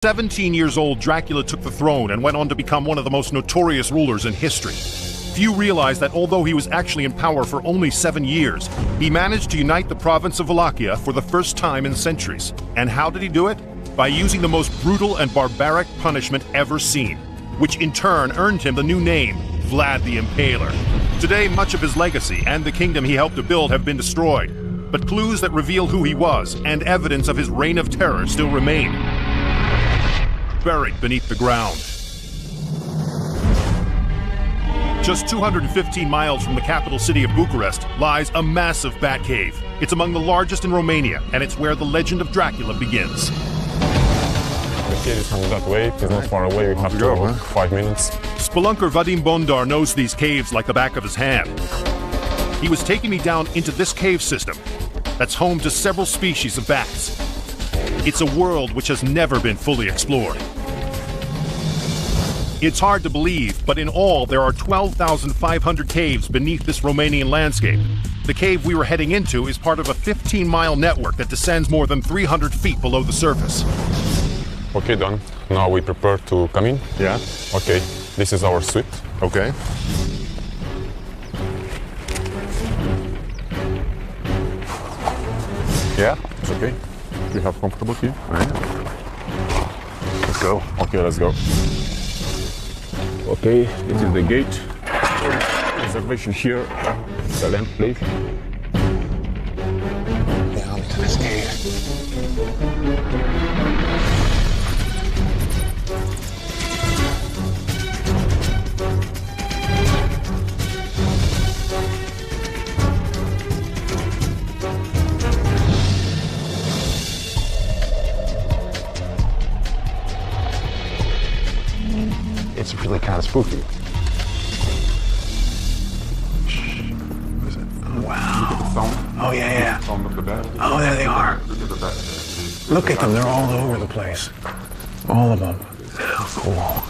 17 years old, Dracula took the throne and went on to become one of the most notorious rulers in history. Few realize that although he was actually in power for only 7 years, he managed to unite the province of Wallachia for the first time in centuries. And how did he do it? By using the most brutal and barbaric punishment ever seen, which in turn earned him the new name, Vlad the Impaler. Today, much of his legacy and the kingdom he helped to build have been destroyed, but clues that reveal who he was and evidence of his reign of terror still remain, buried beneath the ground. Just 215 miles from the capital city of Bucharest lies a massive bat cave. It's among the largest in Romania, and it's where the legend of Dracula begins. The cave is from that way. It's not far away. We have to walk 5 minutes. Spelunker Vadim Bondar knows these caves like the back of his hand. He was taking me down into this cave system that's home to several species of bats. It's a world which has never been fully explored. It's hard to believe, but in all, there are 12,500 caves beneath this Romanian landscape. The cave we were heading into is part of a 15-mile network that descends more than 300 feet below the surface. Okay, done. Now we prepare to come in. Yeah. Okay, this is our suite. Okay. Yeah, it's okay. We have comfortable here. Right. Let's go. Okay, let's go. Okay, this is the gate. Reservation here. The lamp, please. Down into this cave. It's really kind of spooky. What is it? Oh, wow. Look at the sound. Oh, yeah. The sound of the bat. Oh, there they are. Look at the bat. Look at them. They're all over the place. All of them. How cool.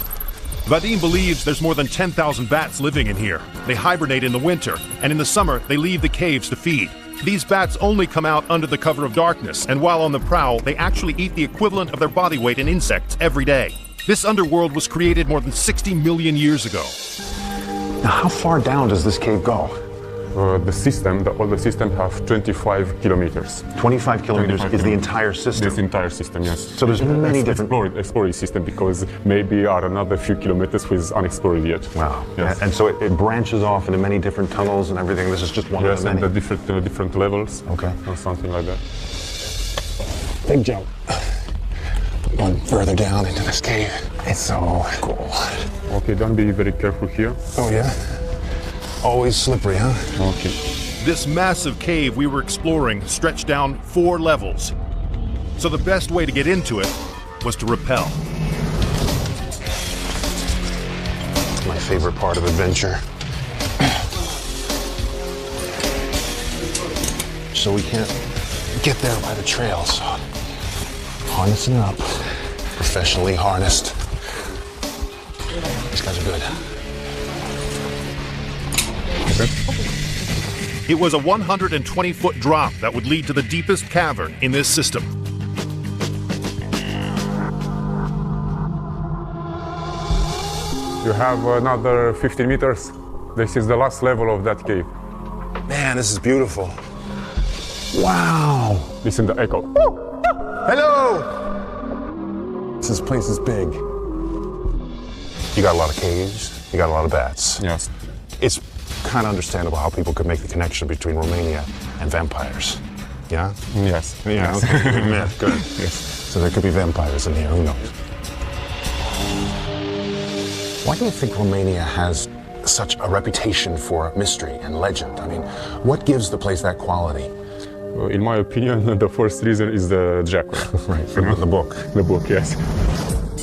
Vadim believes there's more than 10,000 bats living in here. They hibernate in the winter, and in the summer, they leave the caves to feed. These bats only come out under the cover of darkness, and while on the prowl, they actually eat the equivalent of their body weight in insects every day. This underworld was created more than 60 million years ago. Now, how far down does this cave go? The oldest system have 25 kilometers. 25 kilometers 25 is the entire system. This entire system, yes. So there's many different... Explored system, because maybe are another few kilometers with unexplored yet. Wow. Yes. And so it branches off into many different tunnels and everything. This is just one of the many. Yes, and the different levels. Okay. Or something like that. Big jump. Going further down into this cave. It's so cool. Okay, don't be very careful here. Oh, yeah? Always slippery, huh? Okay. This massive cave we were exploring stretched down 4 levels. So the best way to get into it was to rappel. My favorite part of adventure. So we can't get there by the trail, so harnessing up. Professionally harnessed. These guys are good. It was a 120-foot drop that would lead to the deepest cavern in this system. You have another 15 meters. This is the last level of that cave. Man, this is beautiful. Wow. Listen to the echo. Hello! This place is big. You got a lot of caves, you got a lot of bats. Yes. It's kind of understandable how people could make the connection between Romania and vampires. Yeah? Yes. Yeah, Yes. okay. Yeah, good. Yes. So there could be vampires in here, who knows? Why do you think Romania has such a reputation for mystery and legend? I mean, what gives the place that quality? In my opinion, the first reason is the Dracula. Right, the book. The book, yes.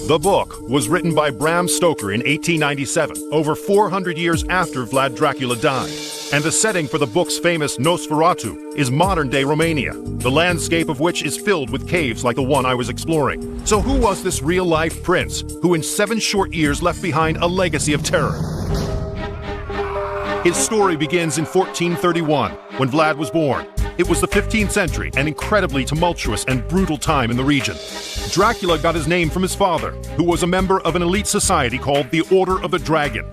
The book was written by Bram Stoker in 1897, over 400 years after Vlad Dracula died. And the setting for the book's famous Nosferatu is modern-day Romania, the landscape of which is filled with caves like the one I was exploring. So who was this real-life prince who in 7 short years left behind a legacy of terror? His story begins in 1431, when Vlad was born. It was the 15th century, an incredibly tumultuous and brutal time in the region. Dracula got his name from his father, who was a member of an elite society called the Order of the Dragon.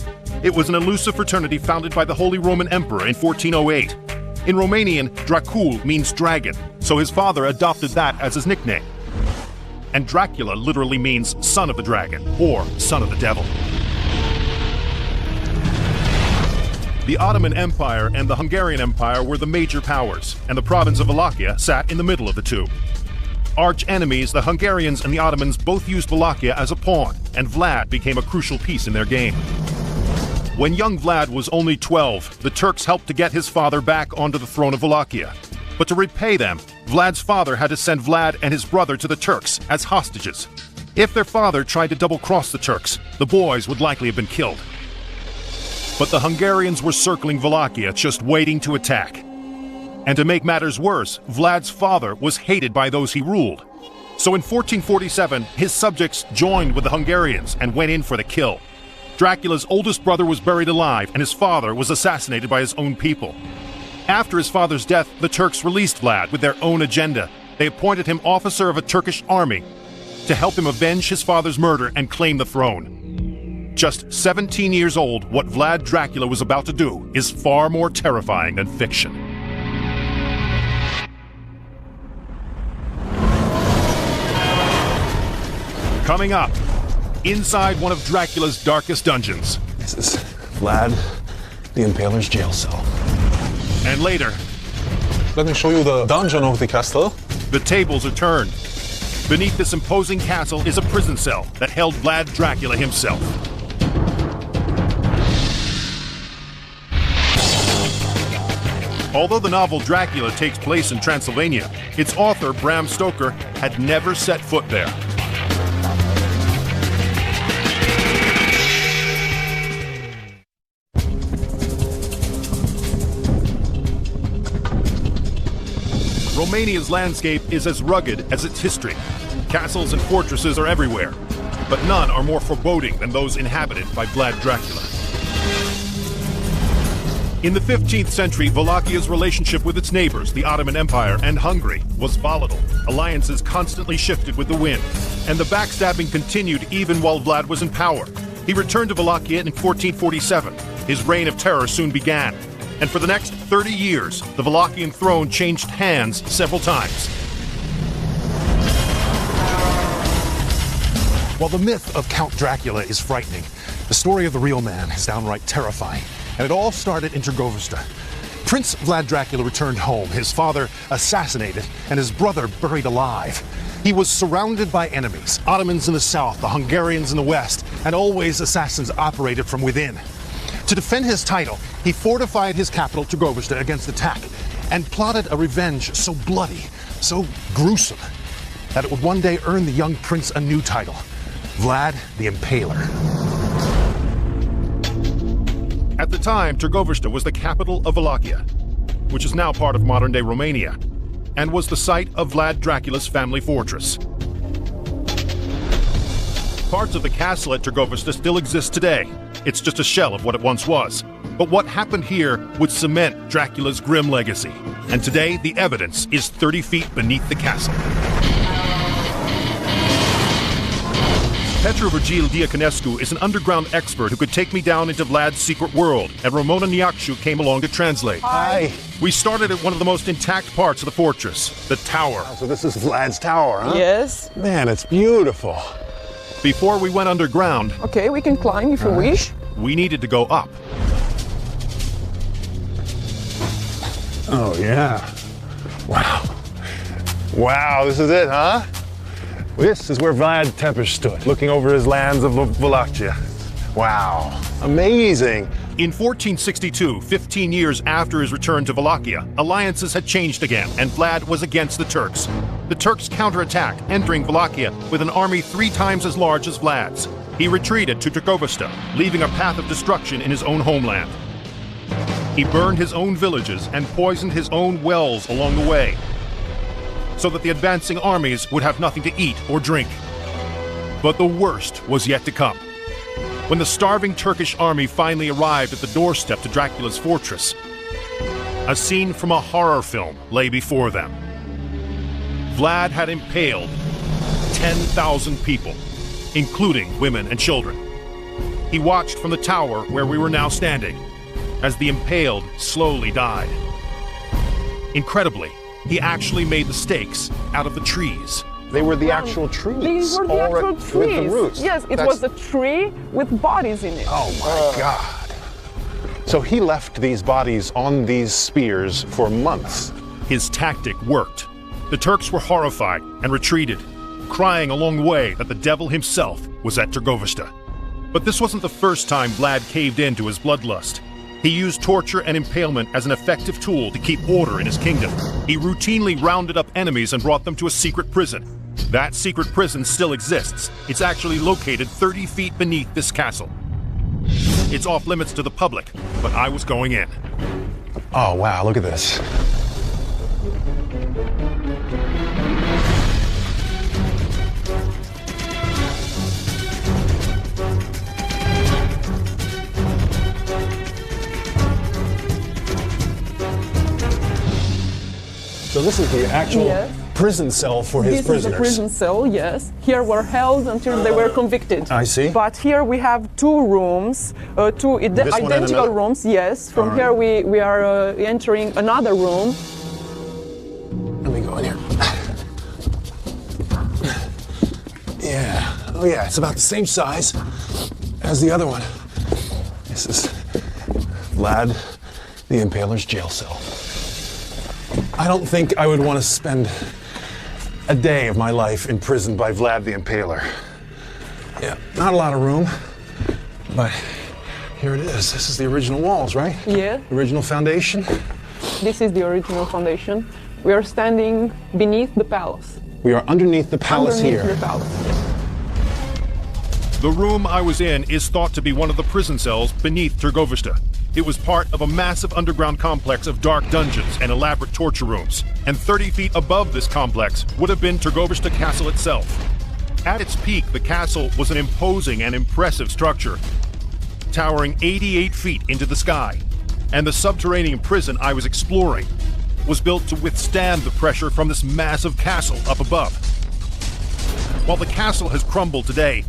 It was an elusive fraternity founded by the Holy Roman Emperor in 1408. In Romanian, Dracul means dragon, so his father adopted that as his nickname. And Dracula literally means son of the dragon, or son of the devil. The Ottoman Empire and the Hungarian Empire were the major powers, and the province of Wallachia sat in the middle of the two. Arch enemies, the Hungarians and the Ottomans both used Wallachia as a pawn, and Vlad became a crucial piece in their game. When young Vlad was only 12, the Turks helped to get his father back onto the throne of Wallachia. But to repay them, Vlad's father had to send Vlad and his brother to the Turks as hostages. If their father tried to double-cross the Turks, the boys would likely have been killed. But the Hungarians were circling Wallachia, just waiting to attack. And to make matters worse, Vlad's father was hated by those he ruled. So in 1447, his subjects joined with the Hungarians and went in for the kill. Dracula's oldest brother was buried alive, and his father was assassinated by his own people. After his father's death, the Turks released Vlad with their own agenda. They appointed him officer of a Turkish army to help him avenge his father's murder and claim the throne. Just 17 years old, what Vlad Dracula was about to do is far more terrifying than fiction. Coming up, inside one of Dracula's darkest dungeons. This is Vlad the Impaler's jail cell. And later, let me show you the dungeon of the castle. The tables are turned. Beneath this imposing castle is a prison cell that held Vlad Dracula himself. Although the novel Dracula takes place in Transylvania, its author, Bram Stoker, had never set foot there. Romania's landscape is as rugged as its history. Castles and fortresses are everywhere, but none are more foreboding than those inhabited by Vlad Dracula. In the 15th century, Wallachia's relationship with its neighbors, the Ottoman Empire and Hungary, was volatile. Alliances constantly shifted with the wind, and the backstabbing continued even while Vlad was in power. He returned to Wallachia in 1447. His reign of terror soon began, and for the next 30 years, the Wallachian throne changed hands several times. While the myth of Count Dracula is frightening, the story of the real man is downright terrifying. And it all started in Dragovista. Prince Vlad Dracula returned home, his father assassinated, and his brother buried alive. He was surrounded by enemies, Ottomans in the south, the Hungarians in the west, and always assassins operated from within. To defend his title, he fortified his capital, Dragovista, against attack, and plotted a revenge so bloody, so gruesome, that it would one day earn the young prince a new title, Vlad the Impaler. At the time, Dragovista was the capital of Wallachia, which is now part of modern-day Romania, and was the site of Vlad Dracula's family fortress. Parts of the castle at Dragovista still exist today. It's just a shell of what it once was. But what happened here would cement Dracula's grim legacy, and today the evidence is 30 feet beneath the castle. Petru Virgil Diaconescu is an underground expert who could take me down into Vlad's secret world, and Ramona Niakshu came along to translate. Hi. We started at one of the most intact parts of the fortress, the tower. So this is Vlad's tower, huh? Yes. Man, it's beautiful. Before we went underground, Okay, we can climb if you wish. we needed to go up. Oh, yeah. Wow. Wow, this is it, huh? This is where Vlad Tepes stood, looking over his lands of Wallachia. Wow. Amazing. In 1462, 15 years after his return to Wallachia, alliances had changed again, and Vlad was against the Turks. The Turks counterattacked, entering Wallachia with an army 3 times as large as Vlad's. He retreated to Dragovista, leaving a path of destruction in his own homeland. He burned his own villages and poisoned his own wells along the way, so that the advancing armies would have nothing to eat or drink. But the worst was yet to come. When the starving Turkish army finally arrived at the doorstep to Dracula's fortress, A scene from a horror film lay before them. Vlad had impaled 10,000 people, including women and children. He watched from the tower where we were now standing as the impaled slowly died. Incredibly, he actually made the stakes out of the trees. They were the actual trees. These were the actual trees. With the roots. Yes, it was a tree with bodies in it. Oh my God. So he left these bodies on these spears for months. His tactic worked. The Turks were horrified and retreated, crying along the way that the devil himself was at Dragovista. But this wasn't the first time Vlad caved in to his bloodlust. He used torture and impalement as an effective tool to keep order in his kingdom. He routinely rounded up enemies and brought them to a secret prison. That secret prison still exists. It's actually located 30 feet beneath this castle. It's off limits to the public, but I was going in. Oh wow, look at this. So this is the actual prison cell for his prisoners. This is the prison cell, yes. Here were held until they were convicted. I see. But here we have two rooms, two identical rooms, yes. From here we are entering another room. Let me go in here. Yeah, oh yeah, it's about the same size as the other one. This is Vlad the Impaler's jail cell. I don't think I would want to spend a day of my life imprisoned by Vlad the Impaler. Yeah, not a lot of room, but here it is. This is the original walls, right? Yeah. Original foundation. This is the original foundation. We are standing beneath the palace. We are underneath the palace here. Underneath the palace. The room I was in is thought to be one of the prison cells beneath Dragovista. It was part of a massive underground complex of dark dungeons and elaborate torture rooms. And 30 feet above this complex would have been Dragovista Castle itself. At its peak, the castle was an imposing and impressive structure, towering 88 feet into the sky. And the subterranean prison I was exploring was built to withstand the pressure from this massive castle up above. While the castle has crumbled today,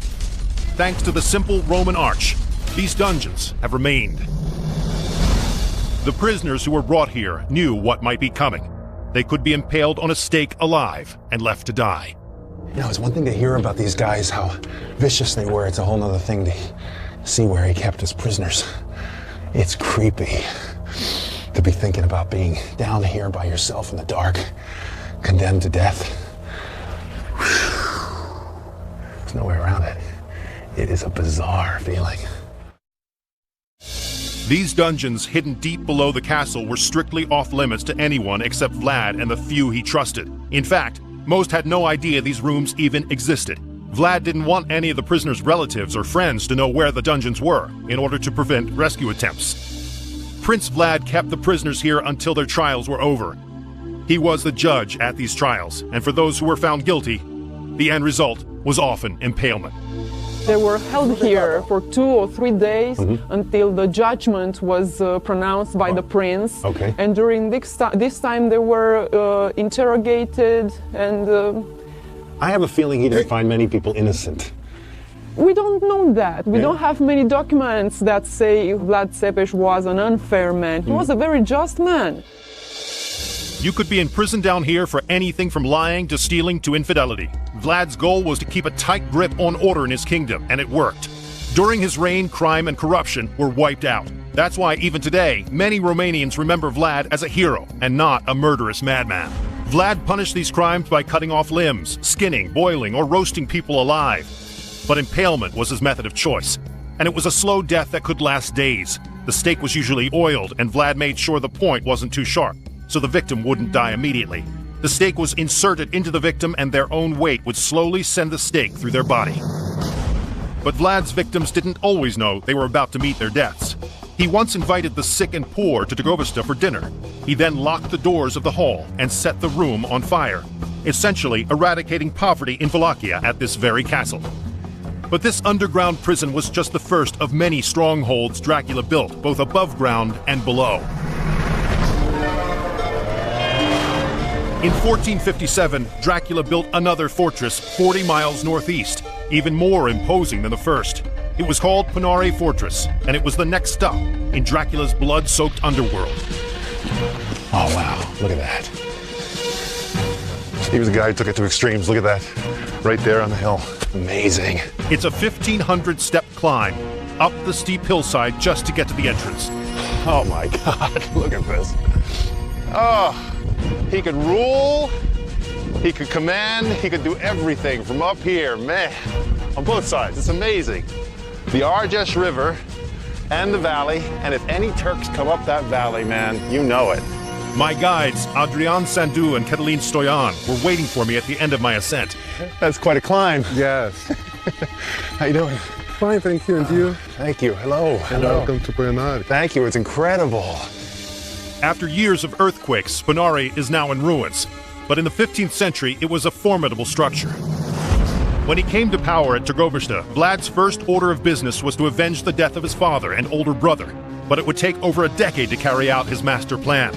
thanks to the simple Roman arch, these dungeons have remained. The prisoners who were brought here knew what might be coming. They could be impaled on a stake alive and left to die. You know, it's one thing to hear about these guys, how vicious they were. It's a whole other thing to see where he kept his prisoners. It's creepy to be thinking about being down here by yourself in the dark, condemned to death. There's no way around it. It is a bizarre feeling. These dungeons hidden deep below the castle were strictly off limits to anyone except Vlad and the few he trusted. In fact, most had no idea these rooms even existed. Vlad didn't want any of the prisoners' relatives or friends to know where the dungeons were in order to prevent rescue attempts. Prince Vlad kept the prisoners here until their trials were over. He was the judge at these trials, and for those who were found guilty, the end result was often impalement. They were held here for 2 or 3 days until the judgment was pronounced by the prince. Okay. And during this time they were interrogated and... I have a feeling he didn't find many people innocent. We don't know that. We don't have many documents that say Vlad Cepes was an unfair man. He was a very just man. You could be in prison down here for anything from lying to stealing to infidelity. Vlad's goal was to keep a tight grip on order in his kingdom, and it worked. During his reign, crime and corruption were wiped out. That's why even today, many Romanians remember Vlad as a hero and not a murderous madman. Vlad punished these crimes by cutting off limbs, skinning, boiling, or roasting people alive. But impalement was his method of choice, and it was a slow death that could last days. The stake was usually oiled, and Vlad made sure the point wasn't too sharp, so the victim wouldn't die immediately. The stake was inserted into the victim, and their own weight would slowly send the stake through their body. But Vlad's victims didn't always know they were about to meet their deaths. He once invited the sick and poor to Dragovista for dinner. He then locked the doors of the hall and set the room on fire, essentially eradicating poverty in Wallachia at this very castle. But this underground prison was just the first of many strongholds Dracula built, both above ground and below. In 1457, Dracula built another fortress 40 miles northeast, even more imposing than the first. It was called Ponare Fortress, and it was the next stop in Dracula's blood-soaked underworld. Oh, wow. Look at that. He was a guy who took it to extremes. Look at that. Right there on the hill. Amazing. It's a 1,500-step climb up the steep hillside just to get to the entrance. Oh, my God. Look at this. Oh, he could rule, he could command, he could do everything from up here, man. On both sides. It's amazing. The Argeș River and the valley, and if any Turks come up that valley, man, you know it. My guides, Adrian Sandu and Cătălin Stoian, were waiting for me at the end of my ascent. That's quite a climb. Yes. How you doing? Fine, thank you. And you? Thank you. Hello. Hello. Welcome to Ponare. Thank you. It's incredible. After years of earthquakes, Ponare is now in ruins. But in the 15th century, it was a formidable structure. When he came to power at Târgoviște, Vlad's first order of business was to avenge the death of his father and older brother. But it would take over a decade to carry out his master plan.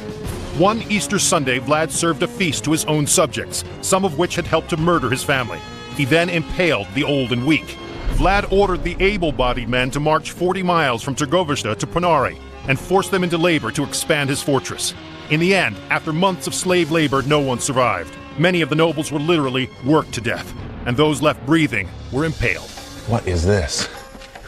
One Easter Sunday, Vlad served a feast to his own subjects, some of which had helped to murder his family. He then impaled the old and weak. Vlad ordered the able-bodied men to march 40 miles from Târgoviște to Ponare and forced them into labor to expand his fortress. In the end, after months of slave labor, no one survived. Many of the nobles were literally worked to death, and those left breathing were impaled. What is this?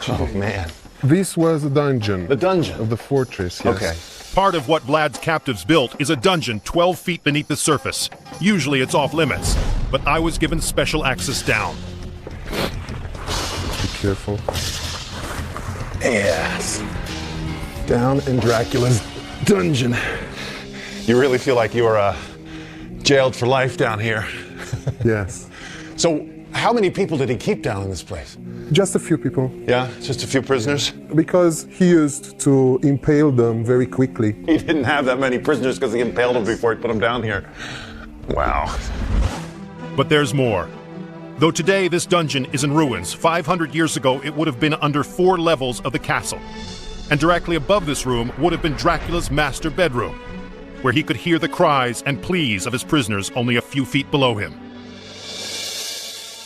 Oh, man. This was the dungeon. The dungeon? Of the fortress, yes. Okay. Part of what Vlad's captives built is a dungeon 12 feet beneath the surface. Usually it's off limits, but I was given special access down. Be careful. Yes. Down in Dracula's dungeon. You really feel like you were jailed for life down here. Yes. So, how many people did he keep down in this place? Just a few people. Yeah, just a few prisoners? Because he used to impale them very quickly. He didn't have that many prisoners because he impaled them before he put them down here. Wow. But there's more. Though today this dungeon is in ruins, 500 years ago it would have been under 4 levels of the castle. And directly above this room would have been Dracula's master bedroom, where he could hear the cries and pleas of his prisoners only a few feet below him.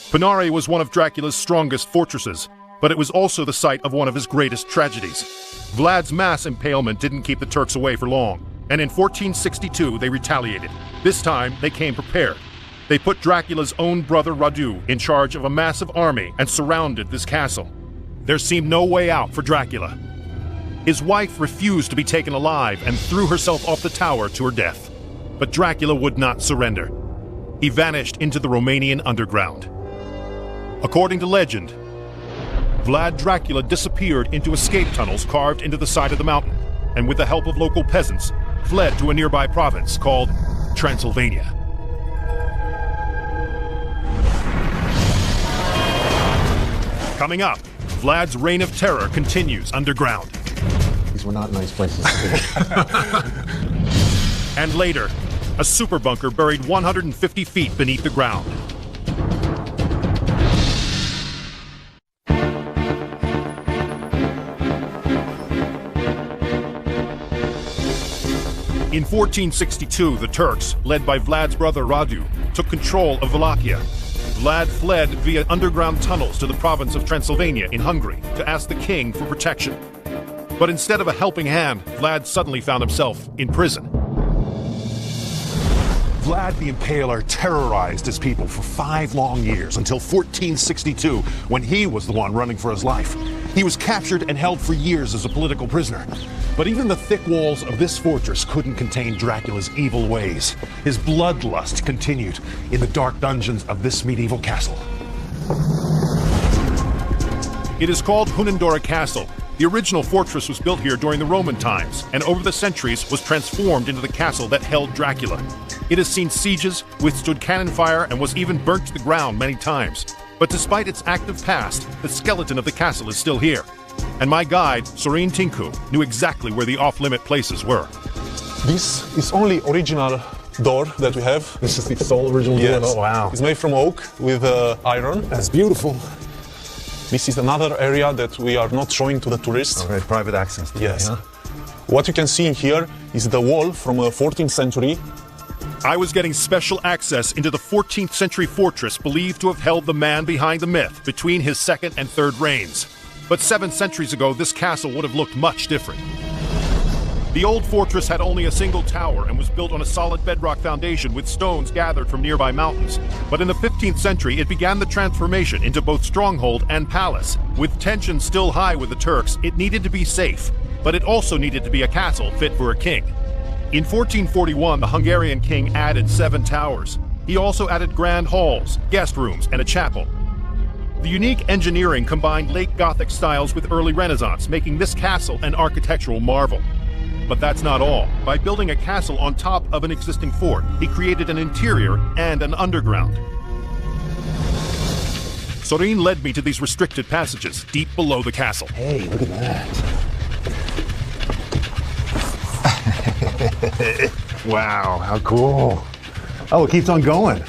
Ponare was one of Dracula's strongest fortresses, but it was also the site of one of his greatest tragedies. Vlad's mass impalement didn't keep the Turks away for long, and in 1462 they retaliated. This time they came prepared. They put Dracula's own brother Radu in charge of a massive army and surrounded this castle. There seemed no way out for Dracula. His wife refused to be taken alive and threw herself off the tower to her death. But Dracula would not surrender. He vanished into the Romanian underground. According to legend, Vlad Dracula disappeared into escape tunnels carved into the side of the mountain, and with the help of local peasants, fled to a nearby province called Transylvania. Coming up, Vlad's reign of terror continues underground. These were not nice places to be. And later, a super bunker buried 150 feet beneath the ground. In 1462, the Turks, led by Vlad's brother Radu, took control of Wallachia. Vlad fled via underground tunnels to the province of Transylvania in Hungary to ask the king for protection. But instead of a helping hand, Vlad suddenly found himself in prison. Vlad the Impaler terrorized his people for 5 long years until 1462, when he was the one running for his life. He was captured and held for years as a political prisoner. But even the thick walls of this fortress couldn't contain Dracula's evil ways. His bloodlust continued in the dark dungeons of this medieval castle. It is called Hunandora Castle. The original fortress was built here during the Roman times, and over the centuries was transformed into the castle that held Dracula. It has seen sieges, withstood cannon fire, and was even burnt to the ground many times. But despite its active past, the skeleton of the castle is still here. And my guide, Sorin Tinku, knew exactly where the off-limit places were. This is only original door that we have. This is the sole original door? Oh, wow. It's made from oak with iron. That's beautiful. This is another area that we are not showing to the tourists. Okay, private access. Yes. Huh? What you can see in here is the wall from the 14th century. I was getting special access into the 14th century fortress believed to have held the man behind the myth between his second and third reigns. But 7 centuries ago, this castle would have looked much different. The old fortress had only a single tower and was built on a solid bedrock foundation with stones gathered from nearby mountains. But in the 15th century, it began the transformation into both stronghold and palace. With tensions still high with the Turks, it needed to be safe, but it also needed to be a castle fit for a king. In 1441, the Hungarian king added 7 towers. He also added grand halls, guest rooms, and a chapel. The unique engineering combined late Gothic styles with early Renaissance, making this castle an architectural marvel. But that's not all. By building a castle on top of an existing fort, he created an interior and an underground. Sorin led me to these restricted passages deep below the castle. Hey, look at that. Wow, how cool. Oh, it keeps on going.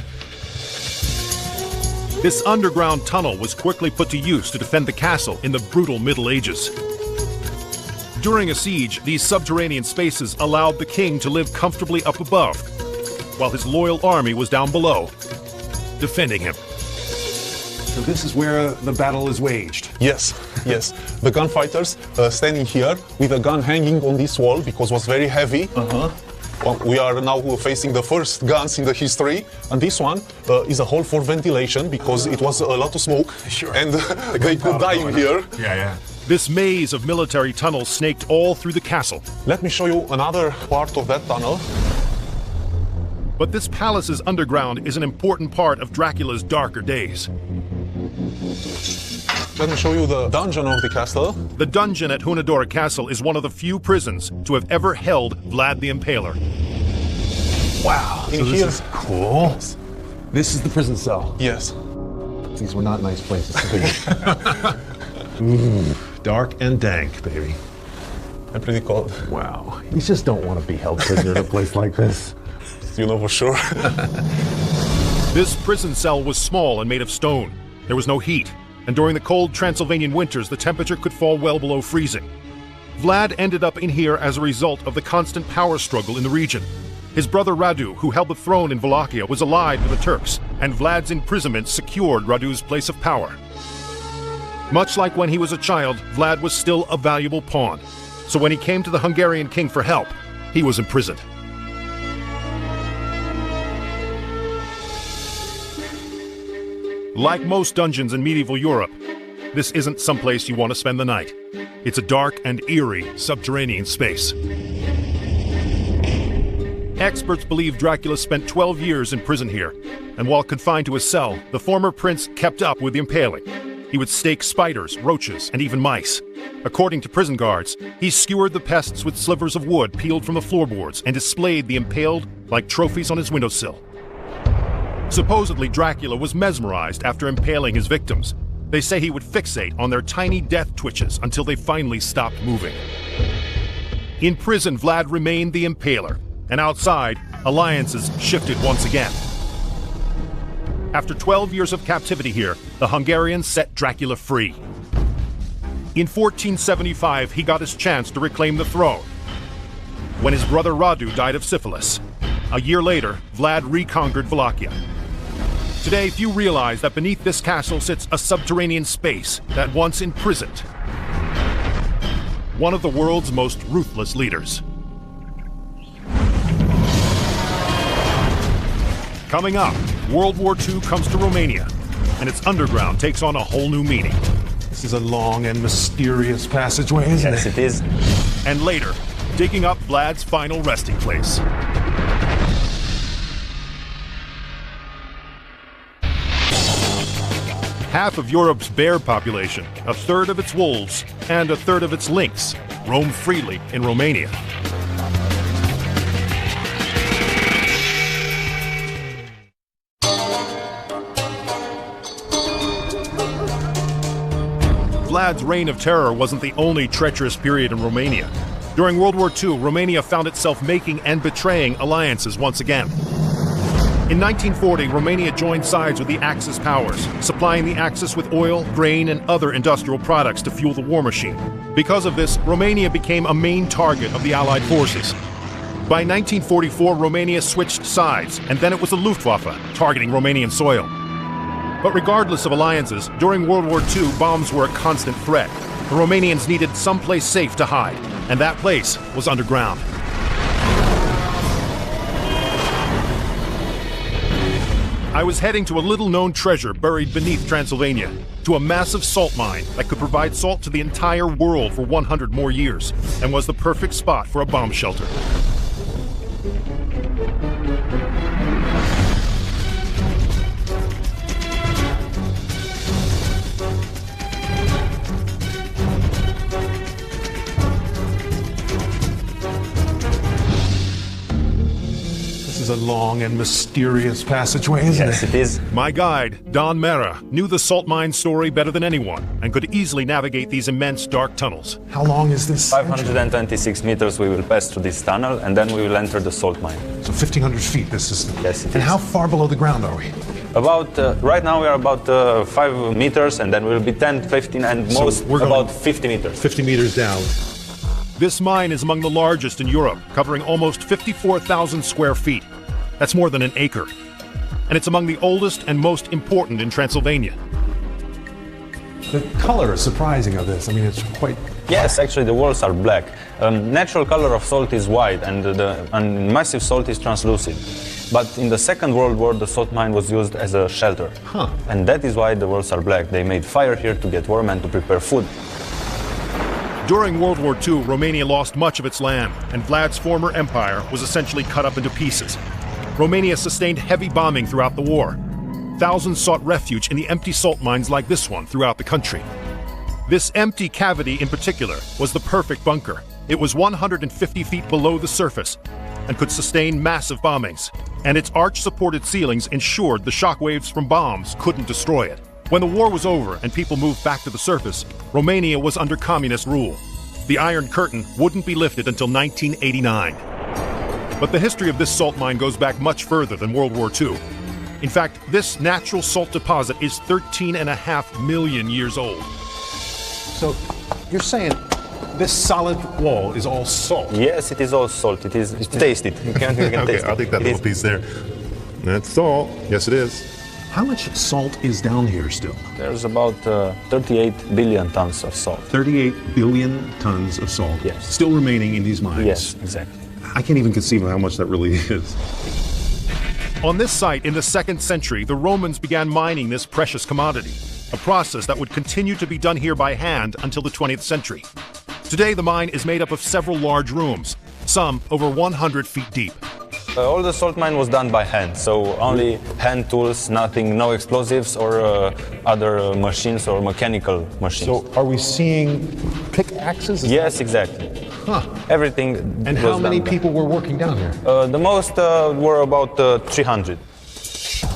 This underground tunnel was quickly put to use to defend the castle in the brutal Middle Ages. During a siege, these subterranean spaces allowed the king to live comfortably up above, while his loyal army was down below, defending him. So this is where the battle is waged. Yes, yes. The gunfighters standing here with a gun hanging on this wall because it was very heavy. Well, we are now facing the first guns in the history, and this one is a hole for ventilation because it was a lot of smoke, and they could die in here. Yeah. This maze of military tunnels snaked all through the castle. Let me show you another part of that tunnel. But this palace's underground is an important part of Dracula's darker days. Let me show you the dungeon of the castle. The dungeon at Hunadora Castle is one of the few prisons to have ever held Vlad the Impaler. Wow, In so here, this is cool. This is the prison cell. yes. These were not nice places to be. Dark and dank, baby. I'm pretty cold. Wow. You just don't want to be held prisoner in a place like this. You know for sure. This prison cell was small and made of stone. There was no heat, and during the cold Transylvanian winters, the temperature could fall well below freezing. Vlad ended up in here as a result of the constant power struggle in the region. His brother Radu, who held the throne in Wallachia, was allied with the Turks, and Vlad's imprisonment secured Radu's place of power. Much like when he was a child, Vlad was still a valuable pawn. So when he came to the Hungarian king for help, he was imprisoned. Like most dungeons in medieval Europe, this isn't someplace you want to spend the night. It's a dark and eerie subterranean space. Experts believe Dracula spent 12 years in prison here, and while confined to a cell, the former prince kept up with the impaling. He would stake spiders, roaches, and even mice. According to prison guards, he skewered the pests with slivers of wood peeled from the floorboards and displayed the impaled like trophies on his windowsill. Supposedly, Dracula was mesmerized after impaling his victims. They say he would fixate on their tiny death twitches until they finally stopped moving. In prison, Vlad remained the impaler, and outside, alliances shifted once again. After 12 years of captivity here, the Hungarians set Dracula free. In 1475, he got his chance to reclaim the throne, when his brother Radu died of syphilis. A year later, Vlad reconquered Wallachia. Today, few realize that beneath this castle sits a subterranean space that once imprisoned one of the world's most ruthless leaders. Coming up, World War II comes to Romania, and its underground takes on a whole new meaning. This is a long and mysterious passageway, isn't it? Yes, it is. And later, digging up Vlad's final resting place. Half of Europe's bear population, a third of its wolves, and a third of its lynx roam freely in Romania. Vlad's reign of terror wasn't the only treacherous period in Romania. During World War II, Romania found itself making and betraying alliances once again. In 1940, Romania joined sides with the Axis powers, supplying the Axis with oil, grain, and other industrial products to fuel the war machine. Because of this, Romania became a main target of the Allied forces. By 1944, Romania switched sides, and then it was the Luftwaffe targeting Romanian soil. But regardless of alliances, during World War II, bombs were a constant threat. The Romanians needed someplace safe to hide, and that place was underground. I was heading to a little-known treasure buried beneath Transylvania, to a massive salt mine that could provide salt to the entire world for 100 more years, and was the perfect spot for a bomb shelter. This is a long and mysterious passageway, isn't Yes, it? it is. My guide, Don Mera, knew the salt mine story better than anyone and could easily navigate these immense dark tunnels. How long is this? 526 meters we will pass through this tunnel, and then we will enter the salt mine. So 1,500 feet, this is. Yes, it And is. how far below the ground are we? About, right now we are about 5 meters, and then we'll be 10, 15, and So most we're going- about 50 meters. 50 meters down. This mine is among the largest in Europe, covering almost 54,000 square feet. That's more than an acre. And it's among the oldest and most important in Transylvania. The color is surprising of this. I mean, it's quite. Yes, actually the walls are black. Natural color of salt is white, and massive salt is translucent. But in the Second World War, the salt mine was used as a shelter. And that is why the walls are black. They made fire here to get warm and to prepare food. During World War II, Romania lost much of its land, and Vlad's former empire was essentially cut up into pieces. Romania sustained heavy bombing throughout the war. Thousands sought refuge in the empty salt mines like this one throughout the country. This empty cavity in particular was the perfect bunker. It was 150 feet below the surface and could sustain massive bombings, and its arch-supported ceilings ensured the shockwaves from bombs couldn't destroy it. When the war was over and people moved back to the surface, Romania was under communist rule. The Iron Curtain wouldn't be lifted until 1989. But the history of this salt mine goes back much further than World War II. In fact, this natural salt deposit is 13.5 million years old. So you're saying this solid wall is all salt? Yes, it is all salt. It's taste it. You can Okay, taste it. I'll take that It little is- piece there. That's salt. Yes, it is. How much salt is down here still? There's about 38 billion tons of salt. 38 billion tons of salt. Yes. Still remaining in these mines. Yes, exactly. I can't even conceive of how much that really is. On this site in the 2nd century, the Romans began mining this precious commodity, a process that would continue to be done here by hand until the 20th century. Today, the mine is made up of several large rooms, some over 100 feet deep. All the salt mine was done by hand, so only hand tools, nothing, no explosives or other machines or mechanical machines. So are we seeing pickaxes? Yes, exactly. Huh. Everything. And was how many done by- people were working down here? The most were about 300.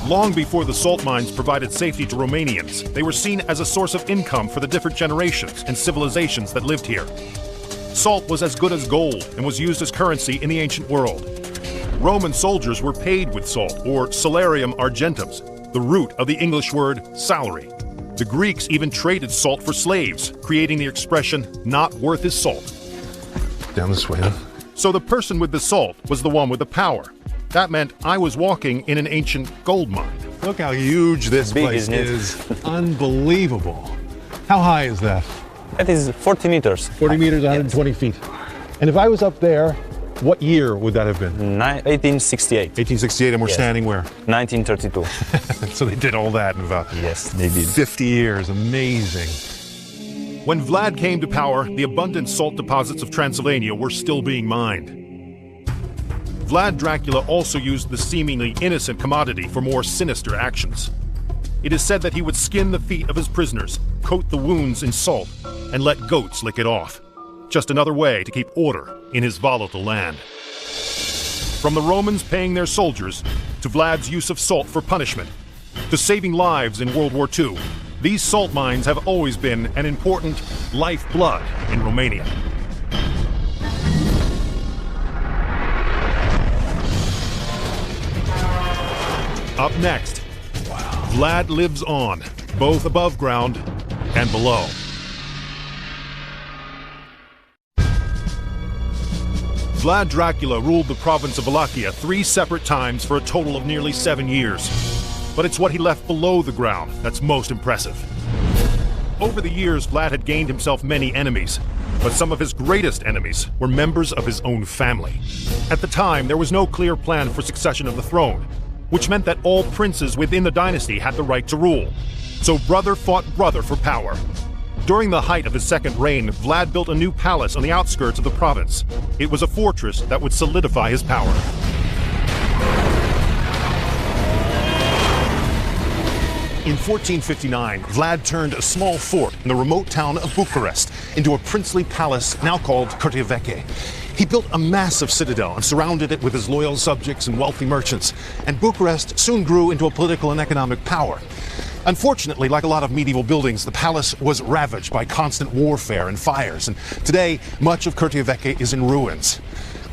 Long before the salt mines provided safety to Romanians, they were seen as a source of income for the different generations and civilizations that lived here. Salt was as good as gold and was used as currency in the ancient world. Roman soldiers were paid with salt, or salarium argentum, the root of the English word salary. The Greeks even traded salt for slaves, creating the expression, not worth his salt. Down this way, huh? So the person with the salt was the one with the power. That meant I was walking in an ancient gold mine. Look how huge this Big, place isn't it? is. Unbelievable. How high is that? That is 40 meters. 40 meters, 120 feet. And if I was up there, what year would that have been? 1868, 1868, and we're Yes. standing where? 1932. So they did all that in about Yes, they did. 50 years. Amazing. When Vlad came to power, the abundant salt deposits of Transylvania were still being mined. Vlad Dracula also used the seemingly innocent commodity for more sinister actions. It is said that he would skin the feet of his prisoners, coat the wounds in salt, and let goats lick it off. Just another way to keep order in his volatile land. From the Romans paying their soldiers, to Vlad's use of salt for punishment, to saving lives in World War II, these salt mines have always been an important lifeblood in Romania. Up next, Vlad lives on, both above ground and below. Vlad Dracula ruled the province of Wallachia 3 separate times for a total of nearly 7 years. But it's what he left below the ground that's most impressive. Over the years, Vlad had gained himself many enemies, but some of his greatest enemies were members of his own family. At the time, there was no clear plan for succession of the throne, which meant that all princes within the dynasty had the right to rule. So brother fought brother for power. During the height of his second reign, Vlad built a new palace on the outskirts of the province. It was a fortress that would solidify his power. In 1459, Vlad turned a small fort in the remote town of Bucharest into a princely palace now called Curtea Veche. He built a massive citadel and surrounded it with his loyal subjects and wealthy merchants, and Bucharest soon grew into a political and economic power. Unfortunately, like a lot of medieval buildings, the palace was ravaged by constant warfare and fires, and today much of Curtea Veche is in ruins.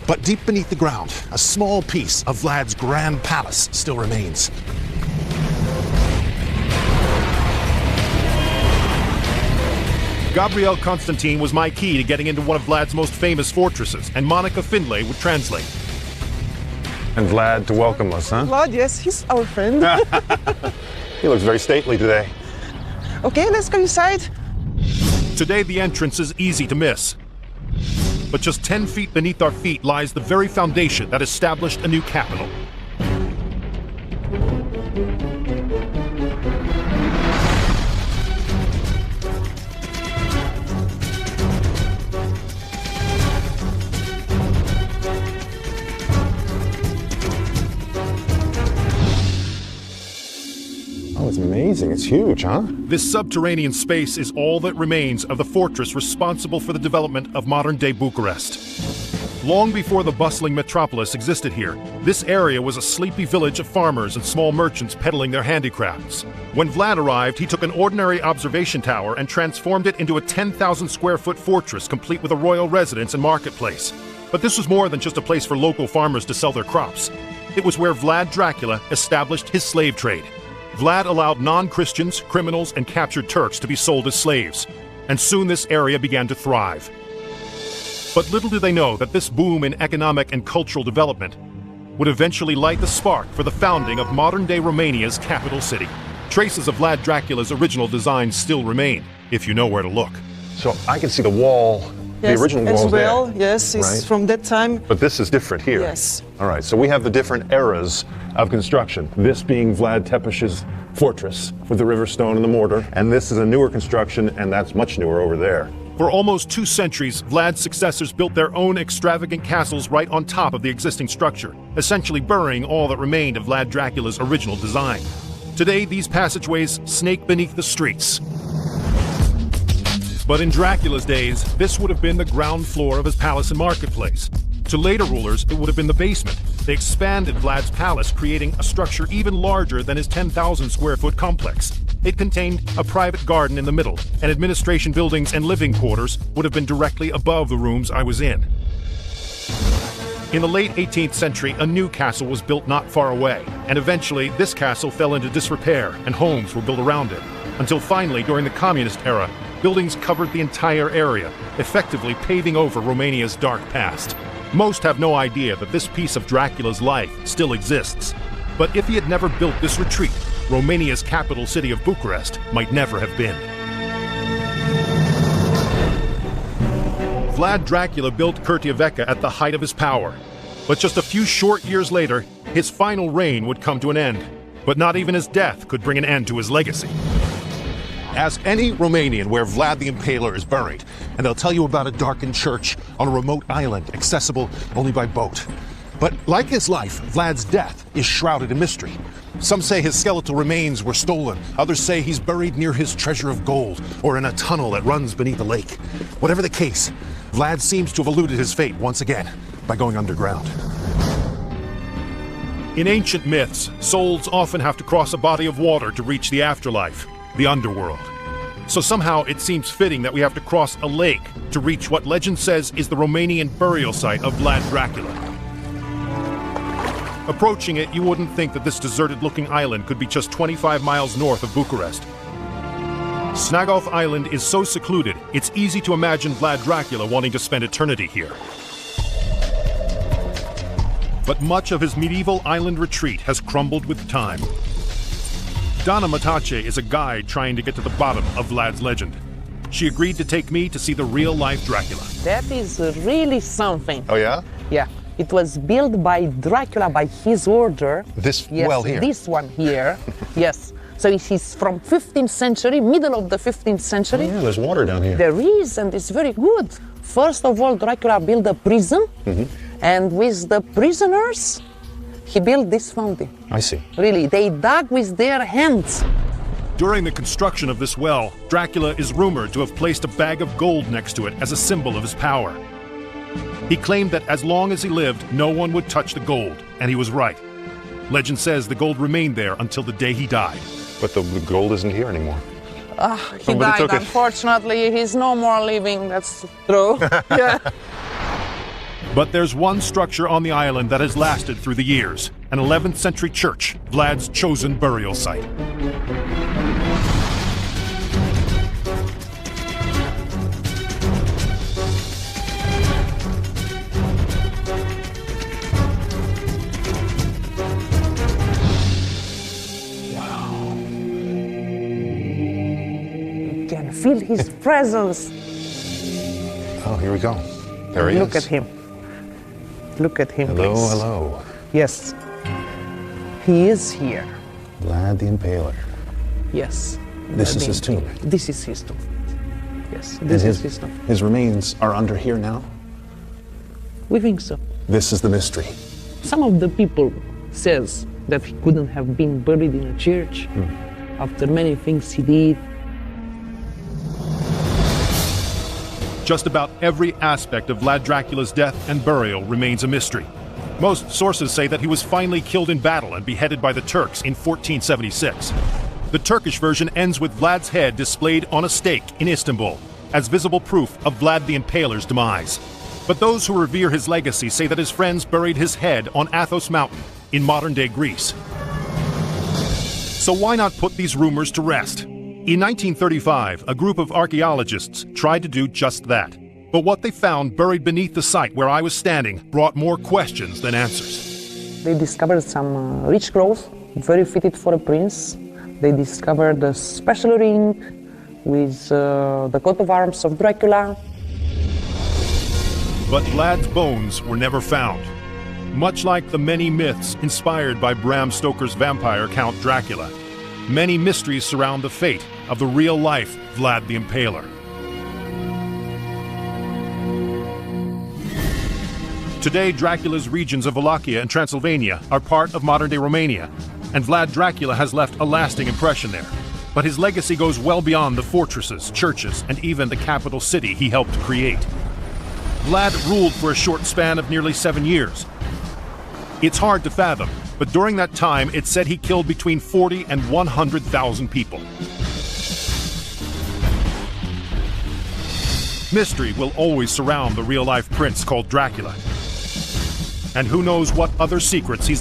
But deep beneath the ground, a small piece of Vlad's grand palace still remains. Gabriel Constantine was my key to getting into one of Vlad's most famous fortresses, and Monica Findlay would translate. And Vlad to welcome us, huh? Vlad, yes, he's our friend. He looks very stately today. Okay, let's go inside. Today the entrance is easy to miss. But just 10 feet beneath our feet lies the very foundation that established a new capital. Oh, it's amazing. It's huge, huh? This subterranean space is all that remains of the fortress responsible for the development of modern-day Bucharest. Long before the bustling metropolis existed here, this area was a sleepy village of farmers and small merchants peddling their handicrafts. When Vlad arrived, he took an ordinary observation tower and transformed it into a 10,000-square-foot fortress complete with a royal residence and marketplace. But this was more than just a place for local farmers to sell their crops. It was where Vlad Dracula established his slave trade. Vlad allowed non-Christians, criminals, and captured Turks to be sold as slaves, and soon this area began to thrive. But little did they know that this boom in economic and cultural development would eventually light the spark for the founding of modern-day Romania's capital city. Traces of Vlad Dracula's original design still remain, if you know where to look. So I can see the wall, yes, the original wall as well. there. Yes, it's right? from that time. But this is different here. Yes. All right, so we have the different eras of construction. This being Vlad Tepes's fortress with the river stone and the mortar, and this is a newer construction, and that's much newer over there. For almost 2 centuries, Vlad's successors built their own extravagant castles right on top of the existing structure, essentially burying all that remained of Vlad Dracula's original design. Today, these passageways snake beneath the streets. But in Dracula's days, this would have been the ground floor of his palace and marketplace. To later rulers, it would have been the basement. They expanded Vlad's palace, creating a structure even larger than his 10,000-square-foot complex. It contained a private garden in the middle, and administration buildings and living quarters would have been directly above the rooms I was in. In the late 18th century, a new castle was built not far away, and eventually this castle fell into disrepair and homes were built around it. Until finally, during the communist era, buildings covered the entire area, effectively paving over Romania's dark past. Most have no idea that this piece of Dracula's life still exists. But if he had never built this retreat, Romania's capital city of Bucharest might never have been. Vlad Dracula built Curtea Veche at the height of his power. But just a few short years later, his final reign would come to an end. But not even his death could bring an end to his legacy. Ask any Romanian where Vlad the Impaler is buried, and they'll tell you about a darkened church on a remote island, accessible only by boat. But like his life, Vlad's death is shrouded in mystery. Some say his skeletal remains were stolen. Others say he's buried near his treasure of gold, or in a tunnel that runs beneath the lake. Whatever the case, Vlad seems to have eluded his fate once again by going underground. In ancient myths, souls often have to cross a body of water to reach the afterlife, the Underworld. So somehow it seems fitting that we have to cross a lake to reach what legend says is the Romanian burial site of Vlad Dracula. Approaching it, you wouldn't think that this deserted-looking island could be just 25 miles north of Bucharest. Snagov Island is so secluded, it's easy to imagine Vlad Dracula wanting to spend eternity here. but much of his medieval island retreat has crumbled with time. Donna Matache is a guide trying to get to the bottom of Vlad's legend. She agreed to take me to see the real-life Dracula. That is really something. Oh, yeah? Yeah. It was built by Dracula by his order. This Yes, well here? This one here. Yes. So he's from 15th century, middle of the 15th century. Yeah, there's water down here. There is, and it's very good. First of all, Dracula built a prison, and with the prisoners, he built this fountain. I see. Really, they dug with their hands. During the construction of this well, Dracula is rumored to have placed a bag of gold next to it as a symbol of his power. He claimed that as long as he lived, no one would touch the gold, and he was right. Legend says the gold remained there until the day he died. But the gold isn't here anymore. He Somebody died, took it. unfortunately. He's no more living, that's true. Yeah. But there's one structure on the island that has lasted through the years, an 11th century church, Vlad's chosen burial site. You can feel his presence. Oh, here we go. There he Look is. at him. Look at him, Hello, please. hello. Yes. He is here. Vlad the Impaler. Yes. This is his tomb. This is his tomb. Yes, And this is his tomb. his remains are under here now? We think so. This is the mystery. Some of the people says that he couldn't have been buried in a church after many things he did. Just about every aspect of Vlad Dracula's death and burial remains a mystery. Most sources say that he was finally killed in battle and beheaded by the Turks in 1476. The Turkish version ends with Vlad's head displayed on a stake in Istanbul, as visible proof of Vlad the Impaler's demise. But those who revere his legacy say that his friends buried his head on Athos Mountain in modern-day Greece. So why not put these rumors to rest? In 1935, a group of archaeologists tried to do just that. But what they found buried beneath the site where I was standing brought more questions than answers. They discovered some rich clothes, very fitted for a prince. They discovered a special ring with the coat of arms of Dracula. But Vlad's bones were never found. Much like the many myths inspired by Bram Stoker's vampire Count Dracula, many mysteries surround the fate of the real-life Vlad the Impaler. Today, Dracula's regions of Wallachia and Transylvania are part of modern-day Romania, and Vlad Dracula has left a lasting impression there. But his legacy goes well beyond the fortresses, churches, and even the capital city he helped create. Vlad ruled for a short span of nearly 7 years. It's hard to fathom, but during that time, it's said he killed between 40 and 100,000 people. Mystery will always surround the real-life prince called Dracula. And who knows what other secrets he's